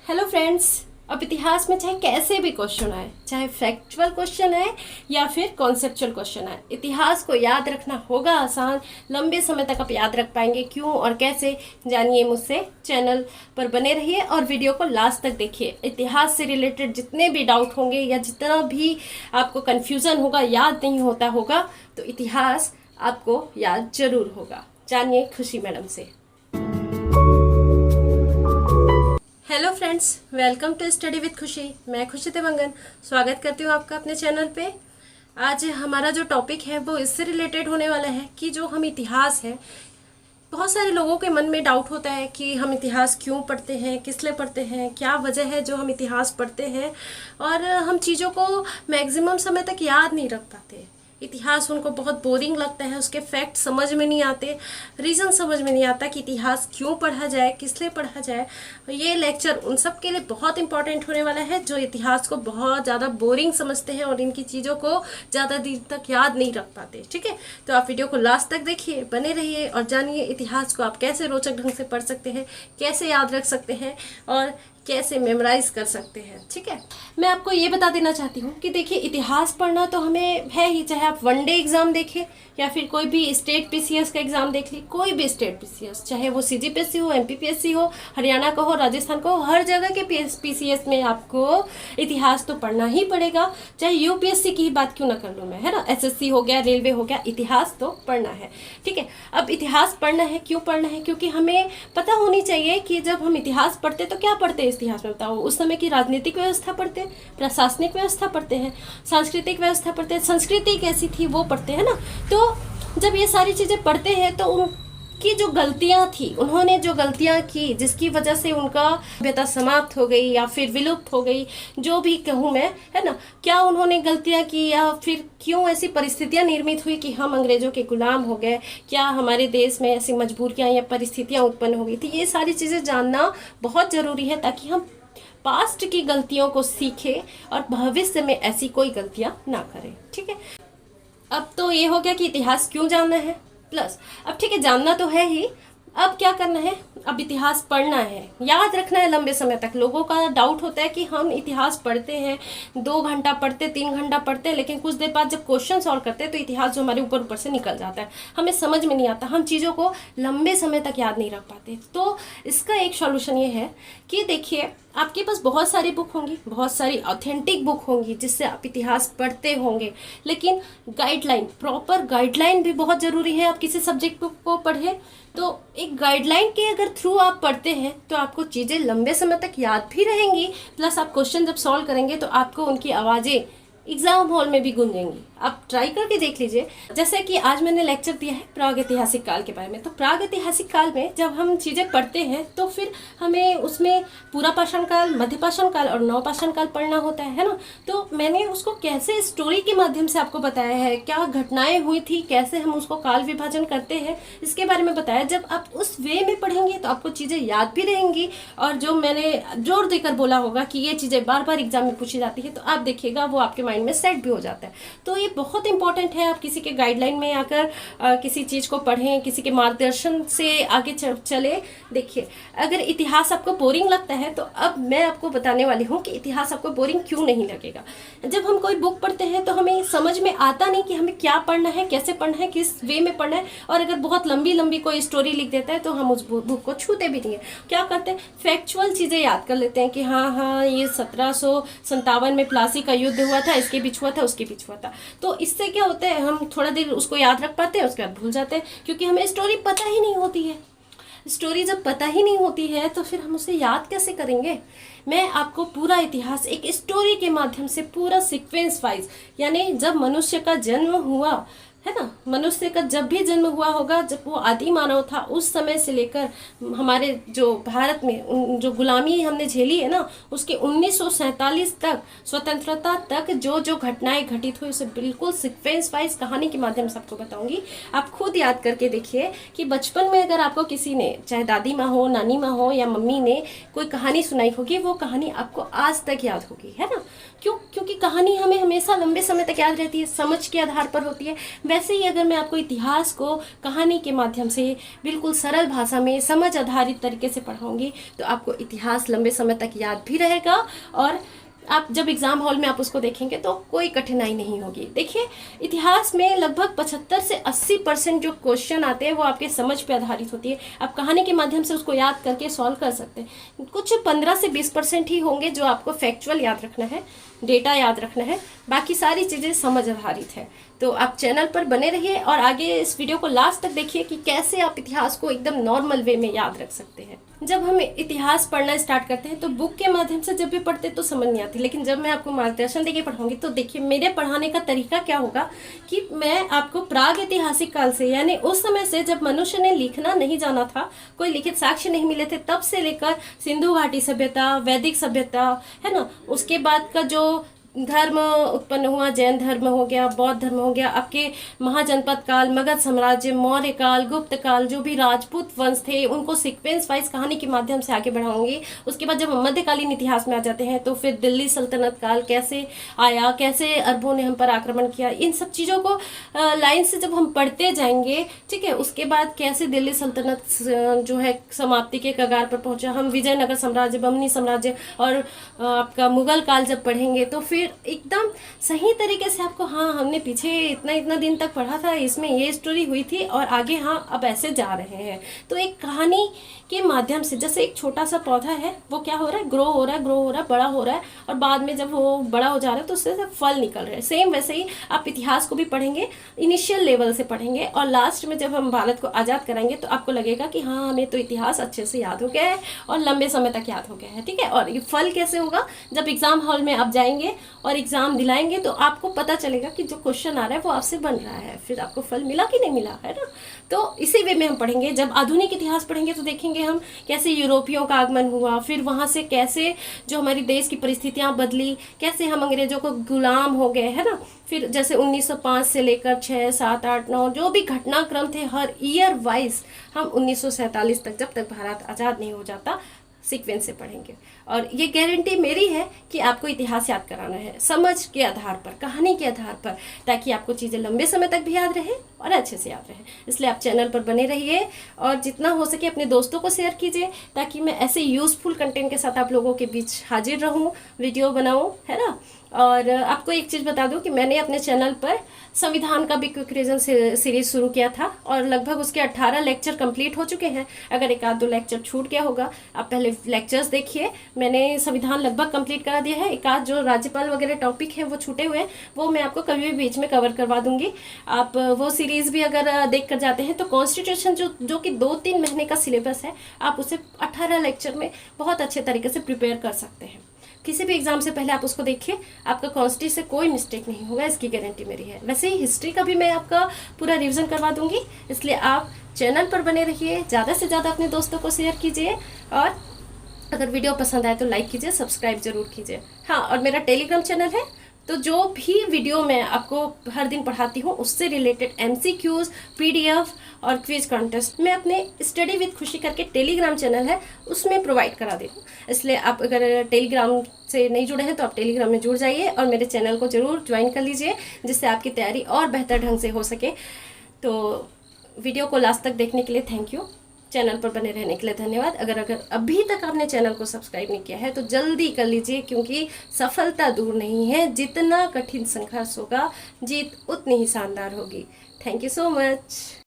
Hello friends. अब इतिहास में चाहे कैसे भी क्वेश्चन आए, चाहे फैक्चुअल क्वेश्चन है या फिर कॉन्सेप्चुअल क्वेश्चन है, इतिहास को याद रखना होगा आसान। लंबे समय तक आप याद रख पाएंगे। क्यों और कैसे, जानिए मुझसे। चैनल पर बने रहिए और वीडियो को लास्ट तक देखिए। इतिहास से रिलेटेड जितने भी डाउट होंगे या जितना भी आपको कन्फ्यूज़न होगा, याद नहीं होता होगा, तो इतिहास आपको याद जरूर होगा। जानिए खुशी मैडम से। Hello friends, welcome to study with Khushi. मैं खुशी देवंगन स्वागत करती हूँ आपका अपने चैनल पे। आज हमारा जो टॉपिक है वो इससे रिलेटेड होने वाला है कि जो हम इतिहास है, बहुत सारे लोगों के मन में डाउट होता है कि हम इतिहास क्यों पढ़ते हैं, किस लिए पढ़ते हैं, क्या वजह है जो हम इतिहास पढ़ते हैं, और हम चीज़ों को मैक्सिमम समय तक याद नहीं रख पाते। इतिहास उनको बहुत बोरिंग लगता है, उसके फैक्ट समझ में नहीं आते, रीज़न समझ में नहीं आता कि इतिहास क्यों पढ़ा जाए, किस लिए पढ़ा जाए। ये लेक्चर उन सब के लिए बहुत इंपॉर्टेंट होने वाला है जो इतिहास को बहुत ज़्यादा बोरिंग समझते हैं और इनकी चीज़ों को ज़्यादा देर तक याद नहीं रख पाते। ठीक है, तो आप वीडियो को लास्ट तक देखिए, बने रहिए और जानिए इतिहास को आप कैसे रोचक ढंग से पढ़ सकते हैं, कैसे याद रख सकते हैं और कैसे मेमोराइज कर सकते हैं। ठीक है, मैं आपको ये बता देना चाहती हूँ कि देखिए, इतिहास पढ़ना तो हमें है ही, चाहे आप वनडे एग्जाम देखें या फिर कोई भी स्टेट पीसीएस का एग्जाम देख ली। कोई भी स्टेट पीसीएस, चाहे वो सीजीपीएससी हो, एमपीपीएससी हो, हरियाणा का हो, राजस्थान का हो, हर जगह के पीसीएस में आपको इतिहास तो पढ़ना ही पड़ेगा। चाहे यूपीएससी की ही बात क्यों ना कर लूँ मैं, है ना, एसएससी हो गया, रेलवे हो गया, इतिहास तो पढ़ना है। ठीक है, अब इतिहास पढ़ना है, क्यों पढ़ना है? क्योंकि हमें पता होनी चाहिए कि जब हम इतिहास पढ़ते तो क्या पढ़ते हैं इतिहास में। बताओ, उस समय की राजनीतिक व्यवस्था पढ़ते हैं, प्रशासनिक व्यवस्था पढ़ते हैं, सांस्कृतिक व्यवस्था पढ़ते हैं, संस्कृति कैसी थी वो पढ़ते हैं ना। तो जब ये सारी चीज़ें पढ़ते हैं तो उनकी जो गलतियां थी, उन्होंने जो गलतियां की जिसकी वजह से उनका सभ्यता समाप्त हो गई या फिर विलुप्त हो गई, जो भी कहूँ मैं, है ना, क्या उन्होंने गलतियां की या फिर क्यों ऐसी परिस्थितियां निर्मित हुई कि हम अंग्रेजों के गुलाम हो गए, क्या हमारे देश में ऐसी मजबूरियां या परिस्थितियां उत्पन्न हो गई थी। ये सारी चीज़ें जानना बहुत ज़रूरी है ताकि हम पास्ट की गलतियों को सीखें और भविष्य में ऐसी कोई गलतियां ना करें। ठीक है, अब तो ये हो गया कि इतिहास क्यों जानना है, प्लस अब ठीक है, जानना तो है ही, अब क्या करना है, अब इतिहास पढ़ना है, याद रखना है लंबे समय तक। लोगों का डाउट होता है कि हम इतिहास पढ़ते हैं, 2 घंटा पढ़ते, 3 घंटा पढ़ते हैं, लेकिन कुछ देर बाद जब क्वेश्चन सॉल्व करते हैं तो इतिहास जो हमारे ऊपर ऊपर से निकल जाता है, हमें समझ में नहीं आता, हम चीज़ों को लंबे समय तक याद नहीं रख पाते। तो इसका एक सॉल्यूशन ये है कि देखिए, आपके पास बहुत सारी बुक होंगी, बहुत सारी ऑथेंटिक बुक होंगी जिससे आप इतिहास पढ़ते होंगे, लेकिन गाइडलाइन, प्रॉपर गाइडलाइन भी बहुत ज़रूरी है। आप किसी सब्जेक्ट को पढ़ें तो एक गाइडलाइन के अगर थ्रू आप पढ़ते हैं तो आपको चीज़ें लंबे समय तक याद भी रहेंगी, प्लस आप क्वेश्चन जब सॉल्व करेंगे तो आपको उनकी आवाज़ें एग्जाम हॉल में भी गूंजेंगी। आप ट्राई करके देख लीजिए। जैसे कि आज मैंने लेक्चर दिया है प्रागैतिहासिक काल के बारे में, तो प्रागैतिहासिक काल में जब हम चीज़ें पढ़ते हैं तो फिर हमें उसमें पूरा पाषाण काल, मध्य पाषाण काल और नवपाषाण काल पढ़ना होता है ना। तो मैंने उसको कैसे स्टोरी के माध्यम से आपको बताया है, क्या घटनाएं हुई थी, कैसे हम उसको काल विभाजन करते हैं, इसके बारे में बताया। जब आप उस वे में पढ़ेंगे तो आपको चीज़ें याद भी रहेंगी, और जो मैंने जोर देकर बोला होगा कि ये चीज़ें बार बार एग्जाम में पूछी जाती है, तो आप देखिएगा वो आपके माइंड में सेट भी हो जाता है। तो ये बहुत इंपॉर्टेंट है, आप किसी के गाइडलाइन में आकर किसी चीज़ को पढ़ें, किसी के मार्गदर्शन से आगे चले। देखिए, अगर इतिहास आपको बोरिंग लगता है तो अब मैं आपको बताने वाली हूँ कि इतिहास आपको बोरिंग क्यों नहीं लगेगा। जब हम कोई बुक पढ़ते हैं तो हमें समझ में आता नहीं कि हमें क्या पढ़ना है, कैसे पढ़ना है, किस वे में पढ़ना है, और अगर बहुत लंबी लंबी कोई स्टोरी लिख देता है तो हम उस बुक को छूते भी नहीं है। क्या करते हैं, फैक्चुअल चीज़ें याद कर लेते हैं कि हाँ ये 1757 में प्लासी का युद्ध हुआ था, इसके बीच हुआ था, उसके बीच हुआ था। तो इससे क्या होता है, हम थोड़ा देर उसको याद रख पाते हैं, उसके बाद भूल जाते हैं, क्योंकि हमें स्टोरी पता ही नहीं होती है। स्टोरी जब पता ही नहीं होती है तो फिर हम उसे याद कैसे करेंगे। मैं आपको पूरा इतिहास एक स्टोरी के माध्यम से, पूरा सीक्वेंस वाइज, यानी जब मनुष्य का जन्म हुआ है ना, मनुष्य का जब भी जन्म हुआ होगा, जब वो आदि मानव था, उस समय से लेकर हमारे जो भारत में जो गुलामी हमने झेली है ना, उसके 1947 तक, स्वतंत्रता तक जो जो घटनाएं घटित हुई, उसे बिल्कुल सीक्वेंस वाइज कहानी के माध्यम से आपको बताऊंगी। आप खुद याद करके देखिए कि बचपन में अगर आपको किसी ने, चाहे दादी माँ हो, नानी माँ हो या मम्मी ने कोई कहानी सुनाई होगी, वो कहानी आपको आज तक याद होगी, है ना। क्यों? क्योंकि कहानी हमें हमेशा लंबे समय तक याद रहती है, समझ के आधार पर होती है। वैसे ही अगर मैं आपको इतिहास को कहानी के माध्यम से बिल्कुल सरल भाषा में समझ आधारित तरीके से पढ़ाऊंगी तो आपको इतिहास लंबे समय तक याद भी रहेगा और आप जब एग्जाम हॉल में आप उसको देखेंगे तो कोई कठिनाई नहीं होगी। देखिए, इतिहास में लगभग 75 से 80% जो क्वेश्चन आते हैं वो आपके समझ पे आधारित होती है। आप कहानी के माध्यम से उसको याद करके सॉल्व कर सकते हैं। कुछ 15 से 20% ही होंगे जो आपको फैक्चुअल याद रखना है, डेटा याद रखना है, बाकी सारी चीज़ें समझ आधारित है। तो आप चैनल पर बने रहिए और आगे इस वीडियो को लास्ट तक देखिए कि कैसे आप इतिहास को एकदम नॉर्मल वे में याद रख सकते हैं। जब हम इतिहास पढ़ना स्टार्ट करते हैं तो बुक के माध्यम से जब भी पढ़ते तो समझ नहीं आती, लेकिन जब मैं आपको मार्गदर्शन देके पढ़ाऊंगी तो देखिए मेरे पढ़ाने का तरीका क्या होगा कि मैं आपको प्राग ऐतिहासिक काल से, यानी उस समय से जब मनुष्य ने लिखना नहीं जाना था, कोई लिखित साक्ष्य नहीं मिले थे, तब से लेकर सिंधु घाटी सभ्यता, वैदिक सभ्यता है ना, उसके बाद का जो धर्म उत्पन्न हुआ, जैन धर्म हो गया, बौद्ध धर्म हो गया, आपके महाजनपद काल, मगध साम्राज्य, मौर्य काल, गुप्त काल, जो भी राजपूत वंश थे उनको सीक्वेंस वाइज कहानी के माध्यम से आगे बढ़ाऊंगी। उसके बाद जब हम मध्यकालीन इतिहास में आ जाते हैं तो फिर दिल्ली सल्तनत काल कैसे आया, कैसे अरबों ने हम पर आक्रमण किया, इन सब चीज़ों को लाइन से जब हम पढ़ते जाएंगे, ठीक है, उसके बाद कैसे दिल्ली सल्तनत जो है समाप्ति के कगार पर पहुंचा, हम विजयनगर साम्राज्य, बमनी साम्राज्य और आपका मुगल काल जब पढ़ेंगे तो फिर एकदम सही तरीके से आपको, हाँ हमने पीछे इतना दिन तक पढ़ा था, इसमें ये स्टोरी हुई थी और आगे हाँ अब ऐसे जा रहे हैं। तो एक कहानी के माध्यम से, जैसे एक छोटा सा पौधा है वो क्या हो रहा है, ग्रो हो रहा है, बड़ा हो रहा है और बाद में जब वो बड़ा हो जा रहा है तो उससे फल निकल रहे हैं। सेम वैसे ही आप इतिहास को भी पढ़ेंगे, इनिशियल लेवल से पढ़ेंगे और लास्ट में जब हम भारत को आज़ाद कराएंगे तो आपको लगेगा कि हाँ हमें तो इतिहास अच्छे से याद हो गया है और लंबे समय तक याद हो गया है, ठीक है। और ये फल कैसे होगा, जब एग्जाम हॉल में आप जाएंगे और एग्जाम दिलाएंगे तो आपको पता चलेगा कि जो क्वेश्चन आ रहा है वो आपसे बन रहा है, फिर आपको फल मिला कि नहीं मिला, है ना। तो इसी वे में हम पढ़ेंगे। जब आधुनिक इतिहास पढ़ेंगे तो देखेंगे हम कैसे यूरोपियों का आगमन हुआ, फिर वहाँ से कैसे जो हमारी देश की परिस्थितियाँ बदली, कैसे हम अंग्रेजों को गुलाम हो गए, है ना। फिर जैसे 1905 से लेकर 6, 7, 8, 9 जो भी घटनाक्रम थे हर ईयर वाइज हम 1947 तक, जब तक भारत आज़ाद नहीं हो जाता, सीक्वेंस से पढ़ेंगे। और ये गारंटी मेरी है कि आपको इतिहास याद कराना है समझ के आधार पर, कहानी के आधार पर, ताकि आपको चीज़ें लंबे समय तक भी याद रहे और अच्छे से याद रहे। इसलिए आप चैनल पर बने रहिए और जितना हो सके अपने दोस्तों को शेयर कीजिए ताकि मैं ऐसे यूज़फुल कंटेंट के साथ आप लोगों के बीच हाजिर रहूँ, वीडियो बनाऊँ, है ना। और आपको एक चीज़ बता दूं कि मैंने अपने चैनल पर संविधान का भी क्विक रीजन सीरीज शुरू किया था और लगभग उसके 18 लेक्चर कंप्लीट हो चुके हैं। अगर एक आध दो लेक्चर छूट गया होगा, आप पहले लेक्चर्स देखिए। मैंने संविधान लगभग कंप्लीट करा दिया है। एक आध जो राज्यपाल वगैरह टॉपिक है वो छूटे हुए हैं, वो मैं आपको कभी भी बीच में कवर करवा दूंगी। आप वो सीरीज भी अगर देख कर जाते हैं तो कॉन्स्टिट्यूशन जो कि 2-3 महीने का सिलेबस है, आप उसे 18 लेक्चर में बहुत अच्छे तरीके से प्रिपेयर कर सकते हैं। किसी भी एग्जाम से पहले आप उसको देखिए, आपका कॉन्स्टी से कोई मिस्टेक नहीं होगा, इसकी गारंटी मेरी है। वैसे ही हिस्ट्री का भी मैं आपका पूरा रिवीजन करवा दूंगी, इसलिए आप चैनल पर बने रहिए, ज़्यादा से ज़्यादा अपने दोस्तों को शेयर कीजिए और अगर वीडियो पसंद आए तो लाइक कीजिए, सब्सक्राइब जरूर कीजिए। हाँ, और मेरा टेलीग्राम चैनल है, तो जो भी वीडियो मैं आपको हर दिन पढ़ाती हूँ उससे रिलेटेड MCQs, PDF और क्विज कॉन्टेस्ट मैं अपने स्टडी विद खुशी करके टेलीग्राम चैनल है उसमें प्रोवाइड करा देती हूँ। इसलिए आप अगर टेलीग्राम से नहीं जुड़े हैं तो आप टेलीग्राम में जुड़ जाइए और मेरे चैनल को ज़रूर ज्वाइन कर लीजिए, जिससे आपकी तैयारी और बेहतर ढंग से हो सके। तो वीडियो को लास्ट तक देखने के लिए थैंक यू। चैनल पर बने रहने के लिए धन्यवाद। अगर अभी तक आपने चैनल को सब्सक्राइब नहीं किया है तो जल्दी कर लीजिए, क्योंकि सफलता दूर नहीं है, जितना कठिन संघर्ष होगा जीत उतनी ही शानदार होगी। Thank you so much.